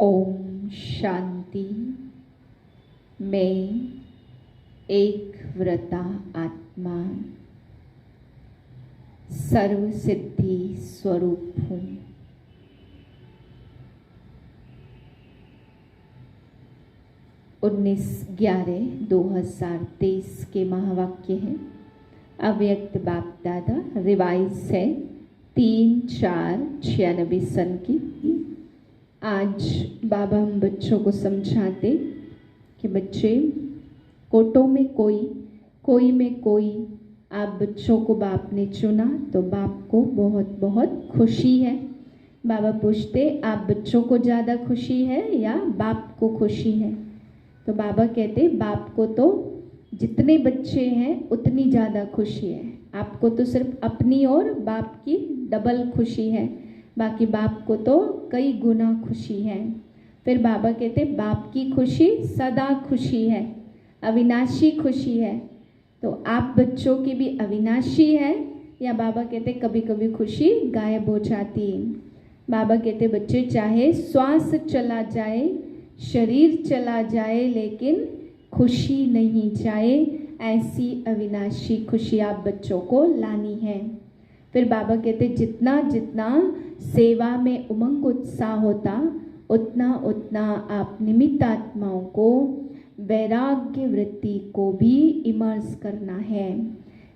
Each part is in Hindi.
ओम शांति। मैं एक व्रता आत्मा सर्व सिद्धि स्वरूप हूँ। उन्नीस 11/2023 के महावाक्य हैं। अव्यक्त बाप दादा रिवाइज है 3/4/96 सन की। आज बाबा हम बच्चों को समझाते कि बच्चे कोटों में कोई में कोई, आप बच्चों को बाप ने चुना तो बाप को बहुत बहुत खुशी है। बाबा पूछते आप बच्चों को ज़्यादा खुशी है या बाप को खुशी है? तो बाबा कहते बाप को तो जितने बच्चे हैं उतनी ज़्यादा खुशी है, आपको तो सिर्फ अपनी और बाप की डबल खुशी है, बाकी बाप को तो कई गुना खुशी है। फिर बाबा कहते बाप की खुशी सदा खुशी है, अविनाशी खुशी है। तो आप बच्चों की भी अविनाशी है या बाबा कहते कभी कभी खुशी गायब हो जाती है। बाबा कहते बच्चे चाहे श्वास चला जाए, शरीर चला जाए, लेकिन खुशी नहीं जाए, ऐसी अविनाशी खुशी आप बच्चों को लानी है। फिर बाबा कहते जितना जितना सेवा में उमंग उत्साह होता उतना उतना आप निमित्त आत्माओं को वैराग्य वृत्ति को भी इमर्स करना है।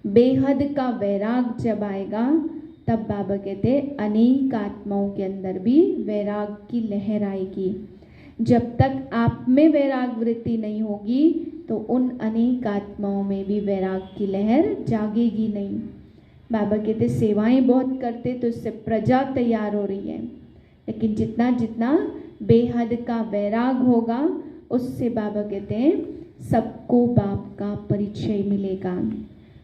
बेहद का वैराग जब आएगा तब बाबा कहते अनेक आत्माओं के अंदर भी वैराग की लहर आएगी। जब तक आप में वैराग वृत्ति नहीं होगी तो उन अनेक आत्माओं में भी वैराग की लहर जागेगी नहीं। बाबा कहते सेवाएं बहुत करते तो इससे प्रजा तैयार हो रही है, लेकिन जितना जितना बेहद का वैराग होगा उससे बाबा कहते हैं सबको बाप का परिचय मिलेगा।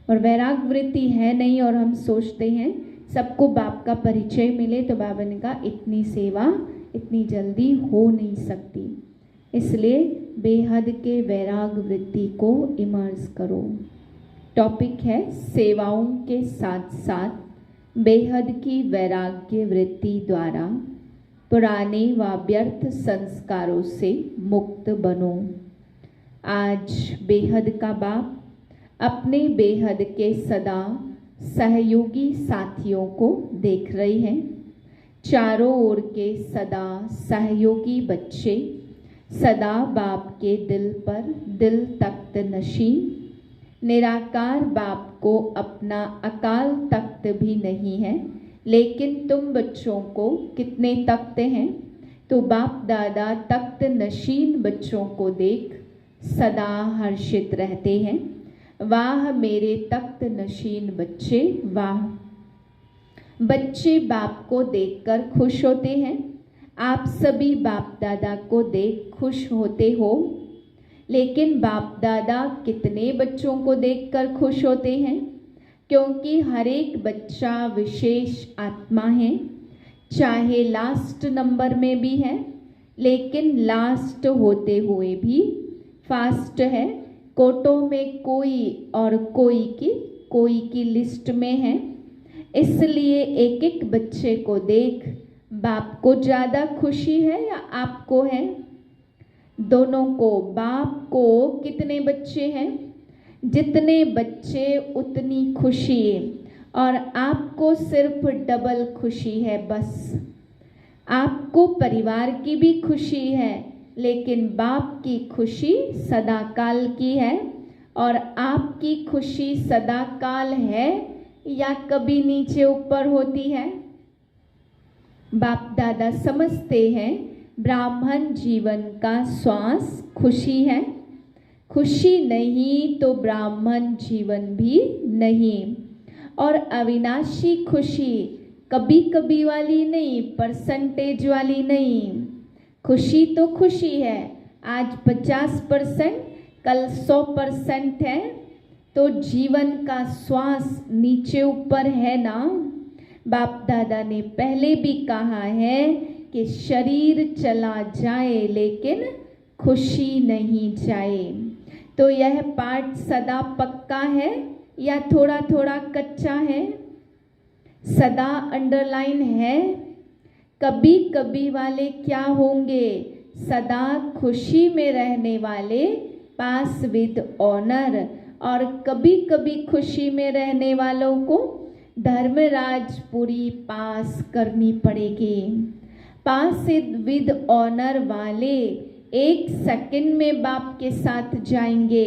और वैराग वृत्ति है नहीं और हम सोचते हैं सबको बाप का परिचय मिले, तो बाबा ने कहा इतनी सेवा इतनी जल्दी हो नहीं सकती, इसलिए बेहद के वैराग वृत्ति को इमर्स करो। टॉपिक है सेवाओं के साथ साथ बेहद की वैराग्य वृत्ति द्वारा पुराने व व्यर्थ संस्कारों से मुक्त बनो। आज बेहद का बाप अपने बेहद के सदा सहयोगी साथियों को देख रहे हैं। चारों ओर के सदा सहयोगी बच्चे सदा बाप के दिल पर दिल तख्त नशीन। निराकार बाप को अपना अकाल तख्त भी नहीं है, लेकिन तुम बच्चों को कितने तख्त हैं? तो बाप दादा तख्त नशीन बच्चों को देख सदा हर्षित रहते हैं। वाह मेरे तख्त नशीन बच्चे, वाह। बच्चे बाप को देखकर खुश होते हैं। आप सभी बाप दादा को देख खुश होते हो, लेकिन बाप दादा कितने बच्चों को देखकर खुश होते हैं? क्योंकि हर एक बच्चा विशेष आत्मा है, चाहे लास्ट नंबर में भी है, लेकिन लास्ट होते हुए भी फास्ट है। कोटों में कोई और कोई की लिस्ट में है, इसलिए एक एक बच्चे को देख बाप को ज़्यादा खुशी है या आपको है? दोनों को। बाप को कितने बच्चे हैं? जितने बच्चे उतनी खुशी है, और आपको सिर्फ डबल खुशी है। बस आपको परिवार की भी खुशी है, लेकिन बाप की खुशी सदा काल की है। और आपकी खुशी सदा काल है या कभी नीचे ऊपर होती है? बाप दादा समझते हैं ब्राह्मण जीवन का श्वास खुशी है, खुशी नहीं तो ब्राह्मण जीवन भी नहीं। और अविनाशी खुशी कभी कभी वाली नहीं, परसेंटेज वाली नहीं। खुशी तो खुशी है, आज 50% कल 100% है, तो जीवन का श्वास नीचे ऊपर है ना। बाप दादा ने पहले भी कहा है कि शरीर चला जाए लेकिन खुशी नहीं जाए। तो यह पाठ सदा पक्का है या थोड़ा थोड़ा कच्चा है? सदा अंडरलाइन है कभी कभी वाले क्या होंगे? सदा खुशी में रहने वाले, पास विद ऑनर। और कभी कभी खुशी में रहने वालों को धर्मराजपुरी पास करनी पड़ेगी। पास विद ऑनर वाले 1 सेकंड में बाप के साथ जाएंगे,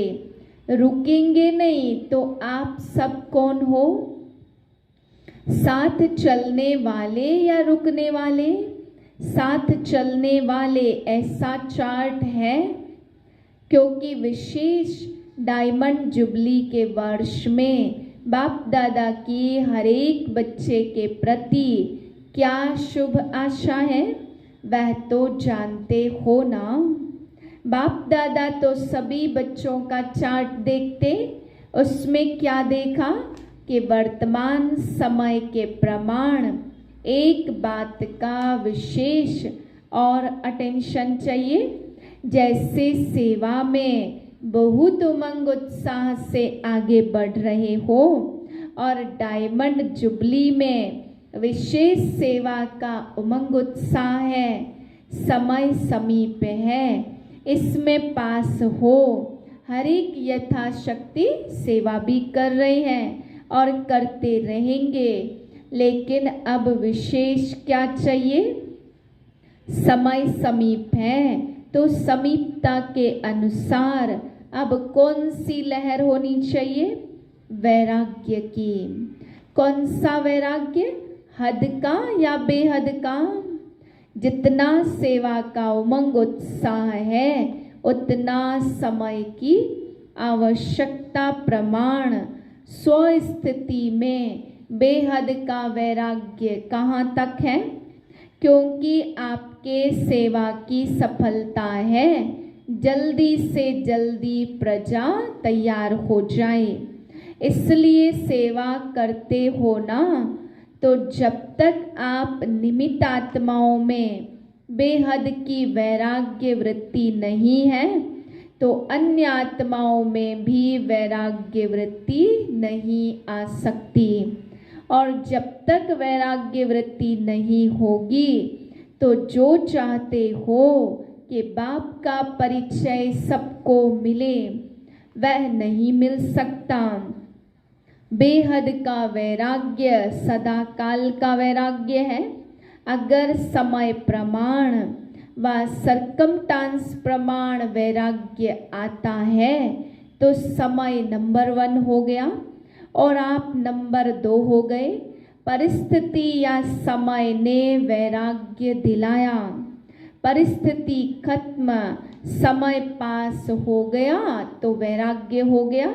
रुकेंगे नहीं। तो आप सब कौन हो? साथ चलने वाले या रुकने वाले? साथ चलने वाले। ऐसा चार्ट है क्योंकि विशेष डायमंड जुबली के वर्ष में बाप दादा की हर एक बच्चे के प्रति क्या शुभ आशा है वह तो जानते हो ना। बाप दादा तो सभी बच्चों का चार्ट देखते, उसमें क्या देखा कि वर्तमान समय के प्रमाण एक बात का विशेष और अटेंशन चाहिए। जैसे सेवा में बहुत उमंग उत्साह से आगे बढ़ रहे हो और डायमंड जुबली में विशेष सेवा का उमंग उत्साह है, समय समीप है, इसमें पास हो, हर एक यथाशक्ति सेवा भी कर रहे हैं और करते रहेंगे। लेकिन अब विशेष क्या चाहिए? समय समीप है तो समीपता के अनुसार अब कौन सी लहर होनी चाहिए? वैराग्य की। कौन सा वैराग्य? हद का या बेहद का? जितना सेवा का उमंग उत्साह है उतना समय की आवश्यकता प्रमाण स्वस्थिति में बेहद का वैराग्य कहाँ तक है? क्योंकि आपके सेवा की सफलता है जल्दी से जल्दी प्रजा तैयार हो जाए, इसलिए सेवा करते हो ना। तो जब तक आप निमित्त आत्माओं में बेहद की वैराग्य वृत्ति नहीं है तो अन्य आत्माओं में भी वैराग्य वृत्ति नहीं आ सकती। और जब तक वैराग्य वृत्ति नहीं होगी तो जो चाहते हो कि बाप का परिचय सबको मिले वह नहीं मिल सकता। बेहद का वैराग्य सदा काल का वैराग्य है। अगर समय प्रमाण व सरकमस्टांस प्रमाण वैराग्य आता है तो समय नंबर 1 हो गया और आप नंबर 2 हो गए। परिस्थिति या समय ने वैराग्य दिलाया, परिस्थिति खत्म, समय पास हो गया तो वैराग्य हो गया।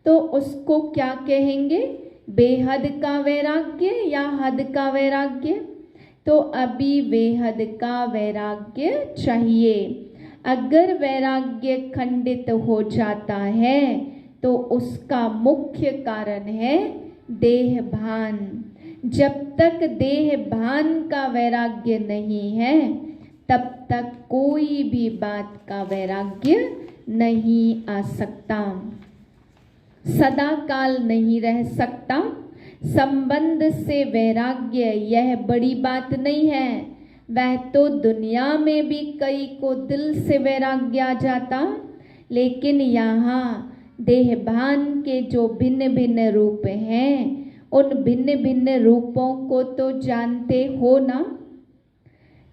तो उसको क्या कहेंगे? बेहद का वैराग्य या हद का वैराग्य? तो अभी बेहद का वैराग्य चाहिए। अगर वैराग्य खंडित हो जाता है तो उसका मुख्य कारण है देह भान। जब तक देह भान का वैराग्य नहीं है तब तक कोई भी बात का वैराग्य नहीं आ सकता, सदा काल नहीं रह सकता। संबंध से वैराग्य यह बड़ी बात नहीं है, वह तो दुनिया में भी कई को दिल से वैराग्य आ जाता। लेकिन यहाँ देहभान के जो भिन्न भिन्न रूप हैं उन भिन्न भिन्न रूपों को तो जानते हो ना।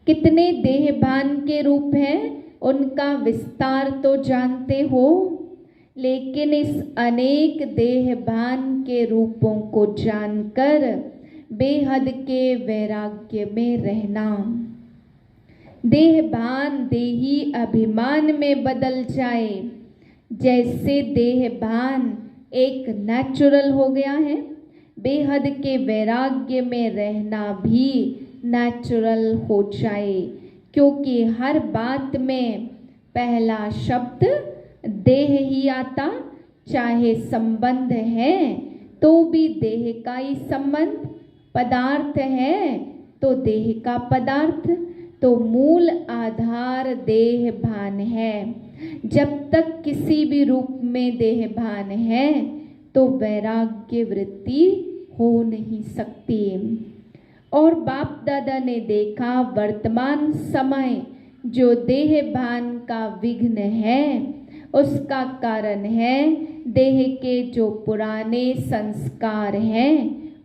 कितने देहभान के रूप हैं उनका विस्तार तो जानते हो। लेकिन इस अनेक देहभान के रूपों को जानकर बेहद के वैराग्य में रहना, देहभान देही अभिमान में बदल जाए। जैसे देहभान एक नेचुरल हो गया है, बेहद के वैराग्य में रहना भी नेचुरल हो जाए। क्योंकि हर बात में पहला शब्द देह ही आता, चाहे संबंध है तो भी देह का ही संबंध, पदार्थ है तो देह का पदार्थ। तो मूल आधार देह भान है। जब तक किसी भी रूप में देह भान है तो वैराग्य वृत्ति हो नहीं सकती। और बाप दादा ने देखा वर्तमान समय जो देह भान का विघ्न है उसका कारण है देह के जो पुराने संस्कार हैं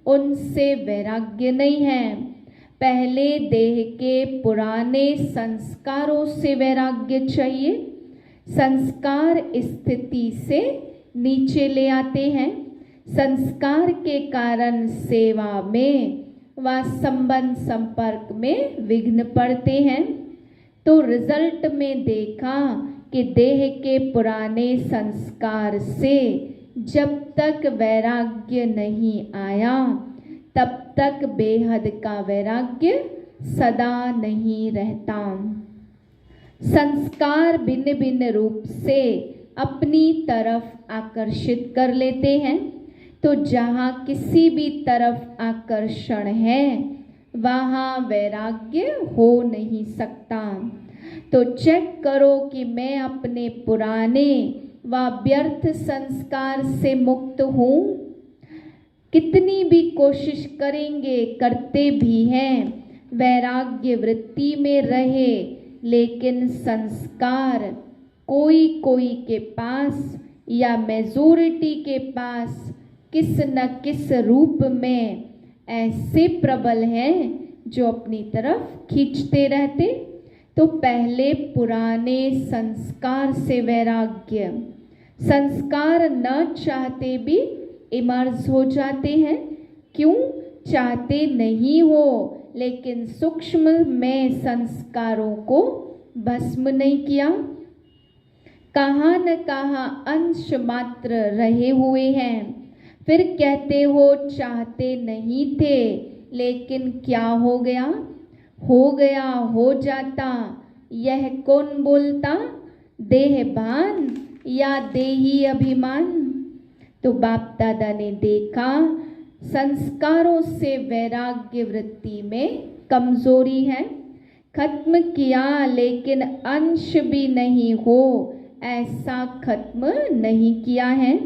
उनसे वैराग्य नहीं है। पहले देह के पुराने संस्कारों से वैराग्य चाहिए। संस्कार स्थिति से नीचे ले आते हैं। संस्कार के कारण सेवा में व संबंध संपर्क में विघ्न पड़ते हैं। तो रिजल्ट में देखा कि देह के पुराने संस्कार से जब तक वैराग्य नहीं आया तब तक बेहद का वैराग्य सदा नहीं रहता। संस्कार भिन्न भिन्न रूप से अपनी तरफ आकर्षित कर लेते हैं। तो जहाँ किसी भी तरफ आकर्षण है वहाँ वैराग्य हो नहीं सकता। तो चेक करो कि मैं अपने पुराने व व्यर्थ संस्कार से मुक्त हूँ। कितनी भी कोशिश करेंगे, करते भी हैं, वैराग्य वृत्ति में रहे, लेकिन संस्कार कोई कोई के पास या मेजॉरिटी के पास किस न किस रूप में ऐसे प्रबल हैं जो अपनी तरफ खींचते रहते। तो पहले पुराने संस्कार से वैराग्य, संस्कार न चाहते भी इमर्ज हो जाते हैं। क्यों चाहते नहीं हो, लेकिन सूक्ष्म में संस्कारों को भस्म नहीं किया। कहाँ न कहाँ अंश मात्र रहे हुए हैं। फिर कहते हो चाहते नहीं थे, लेकिन क्या हो गया? हो गया, हो जाता। यह कौन बोलता? देहभान या देही अभिमान? तो बाप दादा ने देखा संस्कारों से वैराग्य वृत्ति में कमजोरी है। खत्म किया, लेकिन अंश भी नहीं हो ऐसा खत्म नहीं किया है।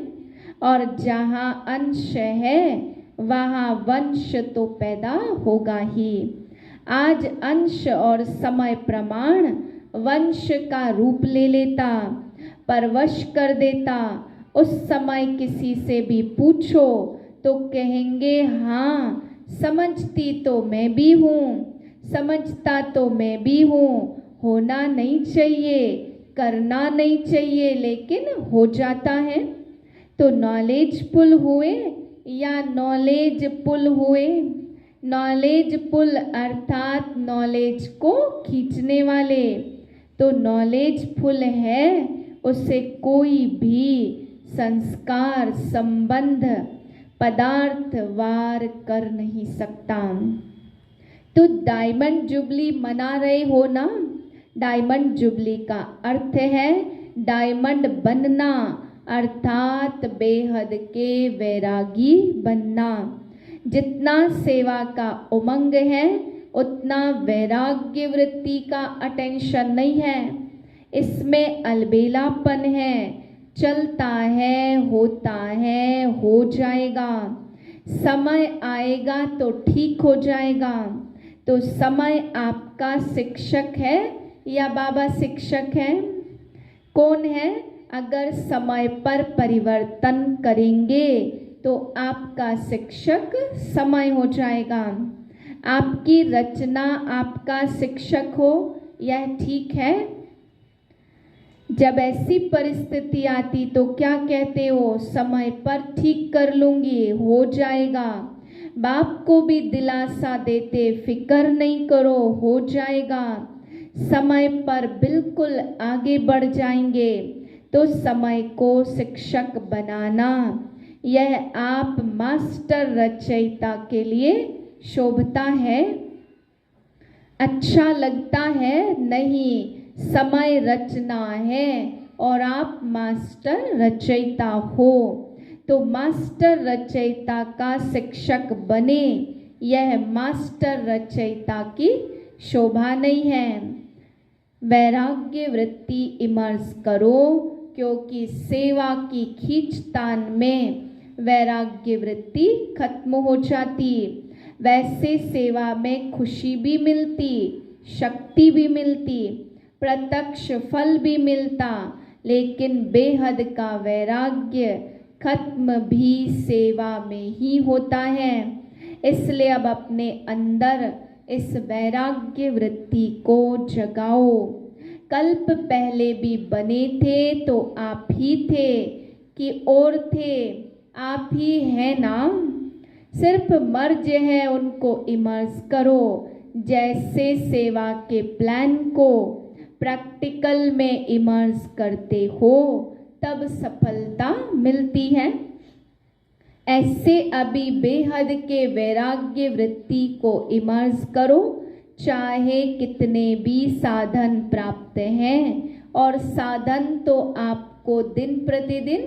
और जहाँ अंश है वहाँ वंश तो पैदा होगा ही। आज अंश और समय प्रमाण वंश का रूप ले लेता, परवश कर देता। उस समय किसी से भी पूछो तो कहेंगे हाँ, समझती तो मैं भी हूँ, समझता तो मैं भी हूँ। होना नहीं चाहिए, करना नहीं चाहिए, लेकिन हो जाता है। तो नॉलेजफुल हुए या नॉलेज पुल हुए? नॉलेज पुल अर्थात नॉलेज को खींचने वाले। तो नॉलेजफुल है, उसे कोई भी संस्कार संबंध पदार्थ वार कर नहीं सकता। तो डायमंड जुबली मना रहे हो ना? डायमंड जुबली का अर्थ है डायमंड बनना, अर्थात बेहद के वैरागी बनना। जितना सेवा का उमंग है उतना वैराग्य वृत्ति का अटेंशन नहीं है। इसमें अलबेलापन है, चलता है, होता है, हो जाएगा, समय आएगा तो ठीक हो जाएगा। तो समय आपका शिक्षक है या बाबा शिक्षक है? कौन है? अगर समय पर परिवर्तन करेंगे तो आपका शिक्षक समय हो जाएगा। आपकी रचना आपका शिक्षक हो, यह ठीक है। जब ऐसी परिस्थिति आती तो क्या कहते हो? समय पर ठीक कर लूंगी, हो जाएगा। बाप को भी दिलासा देते, फिक्र नहीं करो, हो जाएगा, समय पर बिल्कुल आगे बढ़ जाएंगे। तो समय को शिक्षक बनाना, यह आप मास्टर रचयिता के लिए शोभता है, अच्छा लगता है? नहीं, समय रचना है और आप मास्टर रचयिता हो। तो मास्टर रचयिता का शिक्षक बने, यह मास्टर रचयिता की शोभा नहीं है। वैराग्य वृत्ति इमर्ज करो, क्योंकि सेवा की खींचतान में वैराग्य वृत्ति खत्म हो जाती। वैसे सेवा में खुशी भी मिलती, शक्ति भी मिलती, प्रत्यक्ष फल भी मिलता, लेकिन बेहद का वैराग्य खत्म भी सेवा में ही होता है। इसलिए अब अपने अंदर इस वैराग्य वृत्ति को जगाओ। कल्प पहले भी बने थे तो आप ही थे कि और थे, आप ही है ना। सिर्फ मर्ज है उनको इमर्ज करो। जैसे सेवा के प्लान को प्रैक्टिकल में इमर्ज करते हो तब सफलता मिलती है। ऐसे अभी बेहद के वैराग्य वृत्ति को इमर्ज करो। चाहे कितने भी साधन प्राप्त हैं, और साधन तो आपको दिन प्रतिदिन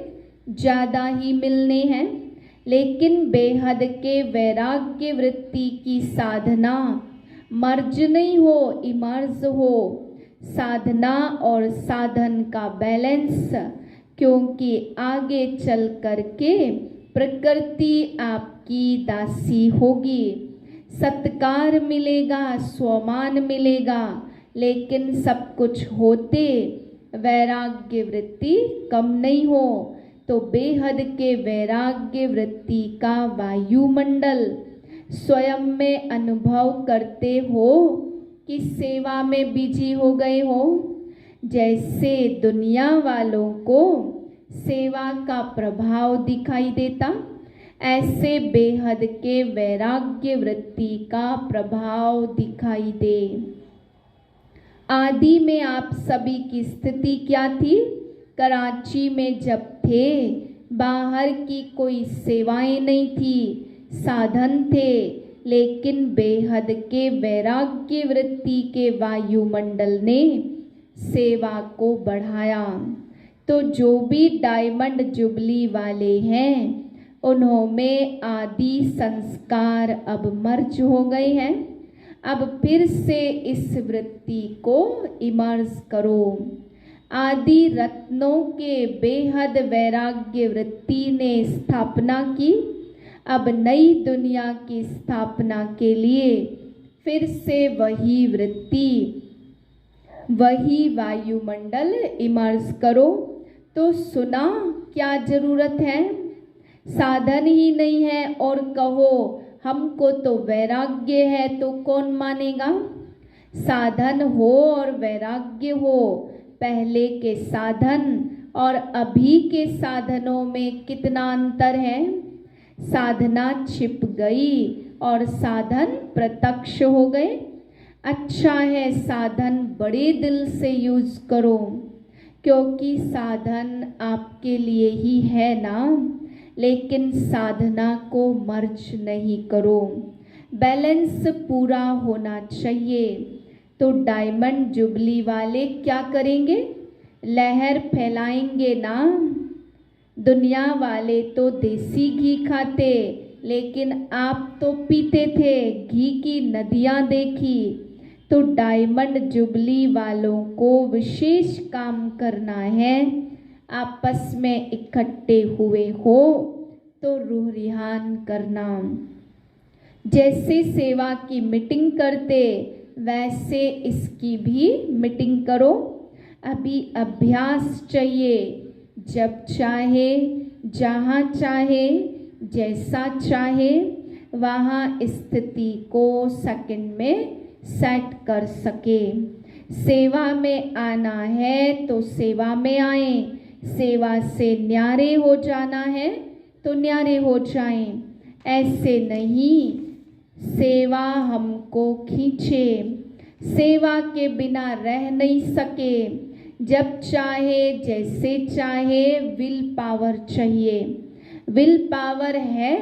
ज़्यादा ही मिलने हैं, लेकिन बेहद के वैराग्य वृत्ति की साधना मर्ज नहीं हो, इमर्ज हो। साधना और साधन का बैलेंस, क्योंकि आगे चल करके प्रकृति आपकी दासी होगी। सत्कार मिलेगा, स्वमान मिलेगा, लेकिन सब कुछ होते वैराग्य वृत्ति कम नहीं हो तो बेहद के वैराग्य वृत्ति का वायुमंडल स्वयं में अनुभव करते हो कि सेवा में बिजी हो गए हो। जैसे दुनिया वालों को सेवा का प्रभाव दिखाई देता, ऐसे बेहद के वैराग्य वृत्ति का प्रभाव दिखाई दे। आदि में आप सभी की स्थिति क्या थी? कराची में जब थे, बाहर की कोई सेवाएं नहीं थी, साधन थे, लेकिन बेहद के वैराग्य वृत्ति के वायुमंडल ने सेवा को बढ़ाया। तो जो भी डायमंड जुबली वाले हैं, उन्होंने आदि संस्कार अब मर्ज हो गए हैं। अब फिर से इस वृत्ति को इमर्ज करो। आदि रत्नों के बेहद वैराग्य वृत्ति ने स्थापना की। अब नई दुनिया की स्थापना के लिए फिर से वही वृत्ति, वही वायुमंडल इमर्ज करो। तो सुना क्या जरूरत है? साधन ही नहीं है और कहो हमको तो वैराग्य है, तो कौन मानेगा? साधन हो और वैराग्य हो। पहले के साधन और अभी के साधनों में कितना अंतर है? साधना छिप गई और साधन प्रत्यक्ष हो गए। अच्छा है साधन बड़े दिल से यूज करो, क्योंकि साधन आपके लिए ही है ना, लेकिन साधना को मर्ज नहीं करो। बैलेंस पूरा होना चाहिए। तो डायमंड जुबली वाले क्या करेंगे? लहर फैलाएंगे ना। दुनिया वाले तो देसी घी खाते, लेकिन आप तो पीते थे, घी की नदियाँ देखी। तो डायमंड जुबली वालों को विशेष काम करना है। आपस में इकट्ठे हुए हो तो रूह रिहान करना। जैसे सेवा की मीटिंग करते, वैसे इसकी भी मीटिंग करो। अभी अभ्यास चाहिए। जब चाहे, जहाँ चाहे, जैसा चाहे, वहाँ स्थिति को सेकंड में सेट कर सके। सेवा में आना है तो सेवा में आए, सेवा से न्यारे हो जाना है तो न्यारे हो जाएं। ऐसे नहीं सेवा हमको खींचे, सेवा के बिना रह नहीं सके। जब चाहे, जैसे चाहे, विल पावर चाहिए। विल पावर है,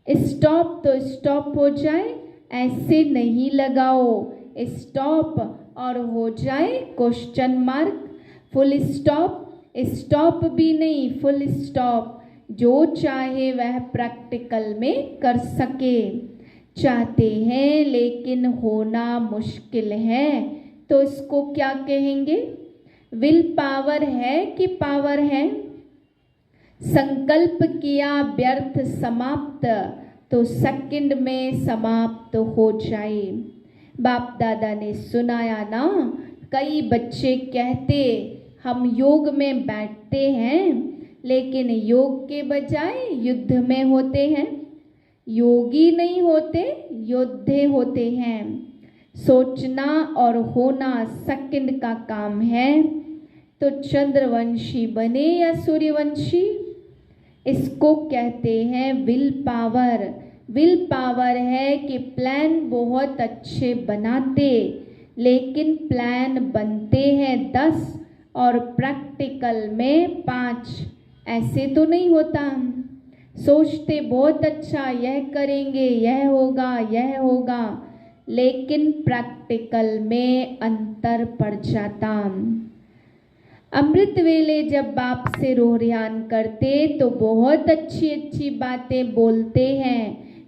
स्टॉप तो स्टॉप हो जाए, ऐसे नहीं लगाओ स्टॉप और हो जाए question mark. Full stop, stop भी नहीं, फुल स्टॉप। जो चाहे वह प्रैक्टिकल में कर सके। चाहते हैं लेकिन होना मुश्किल है, तो इसको क्या कहेंगे? विल पावर है कि पावर है? संकल्प किया व्यर्थ समाप्त, तो सेकंड में समाप्त हो जाए। बाप दादा ने सुनाया ना, कई बच्चे कहते हम योग में बैठते हैं लेकिन योग के बजाय युद्ध में होते हैं। योगी नहीं होते, योद्धे होते हैं। सोचना और होना सेकंड का काम है। तो चंद्रवंशी बने या सूर्यवंशी, इसको कहते हैं विल पावर। विल पावर है कि प्लान बहुत अच्छे बनाते, लेकिन प्लान बनते हैं 10 और प्रैक्टिकल में 5। ऐसे तो नहीं होता। सोचते बहुत अच्छा, यह करेंगे, यह होगा, लेकिन प्रैक्टिकल में अंतर पड़ जाता। अमृत वेले जब बाप से रोहरियान करते तो बहुत अच्छी अच्छी बातें बोलते हैं,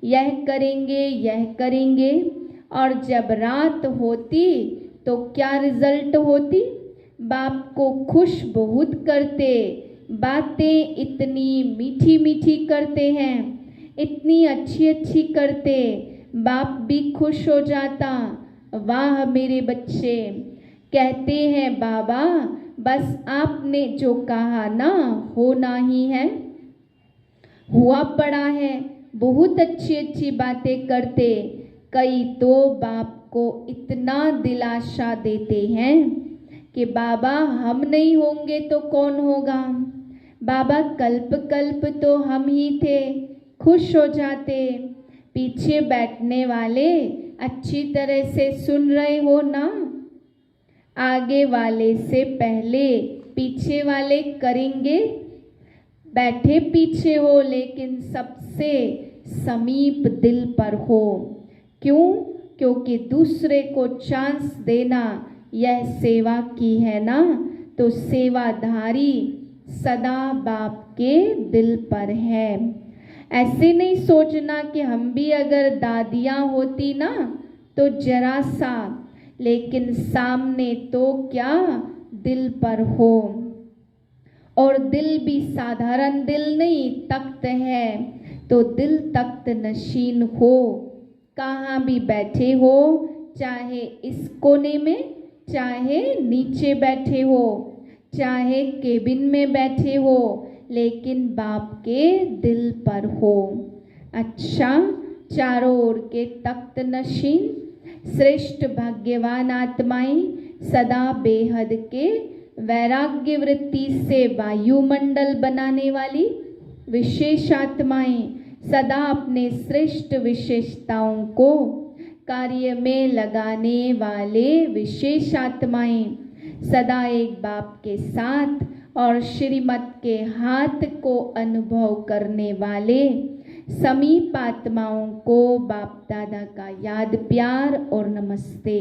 यह करेंगे, और जब रात होती तो क्या रिजल्ट होती? बाप को खुश बहुत करते, बातें इतनी मीठी मीठी करते हैं, इतनी अच्छी अच्छी करते, बाप भी खुश हो जाता। वाह मेरे बच्चे, कहते हैं बाबा बस आपने जो कहा ना होना ही है, हुआ पड़ा है। बहुत अच्छी अच्छी बातें करते। कई तो बाप को इतना दिलासा देते हैं कि बाबा हम नहीं होंगे तो कौन होगा, बाबा कल्प कल्प तो हम ही थे। खुश हो जाते। पीछे बैठने वाले अच्छी तरह से सुन रहे हो ना, आगे वाले से पहले पीछे वाले करेंगे। बैठे पीछे हो लेकिन सबसे समीप दिल पर हो। क्यों? क्योंकि दूसरे को चांस देना यह सेवा की है ना, तो सेवाधारी सदा बाप के दिल पर है। ऐसे नहीं सोचना कि हम भी अगर दादियाँ होती ना तो जरा सा, लेकिन सामने तो क्या दिल पर हो। और दिल भी साधारण दिल नहीं, तख्त है, तो दिल तख्त नशीन हो। कहाँ भी बैठे हो, चाहे इस कोने में, चाहे नीचे बैठे हो, चाहे केबिन में बैठे हो, लेकिन बाप के दिल पर हो। अच्छा, चारों ओर के तख्त नशीन श्रेष्ठ भाग्यवान आत्माएं सदा बेहद के वैराग्य वृत्ति से वायुमंडल बनाने वाली विशेष आत्माएं, सदा अपने श्रेष्ठ विशेषताओं को कार्य में लगाने वाले विशेष आत्माएं, सदा एक बाप के साथ और श्रीमत के हाथ को अनुभव करने वाले समीप आत्माओं को बाप दादा का याद प्यार और नमस्ते।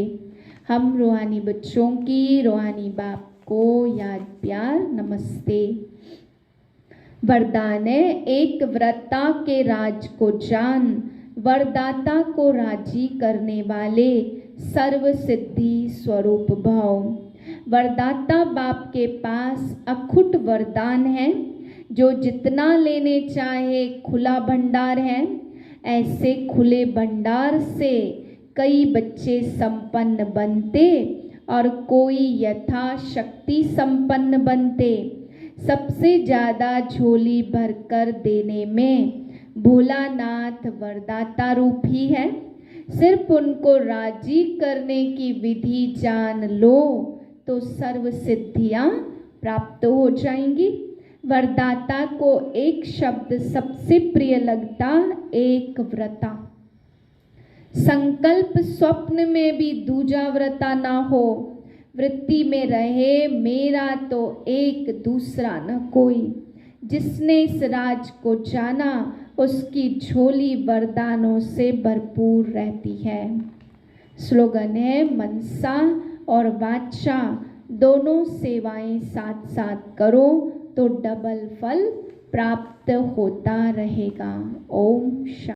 हम रूहानी बच्चों की रूहानी बाप को याद प्यार नमस्ते। वरदान है, एक व्रता के राज को जान, वरदाता को राजी करने वाले सर्व सिद्धि स्वरूप भाव। वरदाता बाप के पास अखुट वरदान है, जो जितना लेने चाहे खुला भंडार है। ऐसे खुले भंडार से कई बच्चे संपन्न बनते और कोई यथाशक्ति संपन्न बनते। सबसे ज़्यादा झोली भरकर देने में भोलानाथ वरदाता रूप ही है। सिर्फ उनको राजी करने की विधि जान लो तो सर्व सिद्धियां प्राप्त हो जाएंगी। वरदाता को एक शब्द सबसे प्रिय लगता, एक व्रता। संकल्प स्वप्न में भी दूजा व्रता ना हो, वृत्ति में रहे मेरा तो एक दूसरा न कोई। जिसने इस राज को जाना उसकी झोली वरदानों से भरपूर रहती है। स्लोगन है, मनसा और वाचा दोनों सेवाएं साथ साथ करो तो डबल फल प्राप्त होता रहेगा। ओम शांति।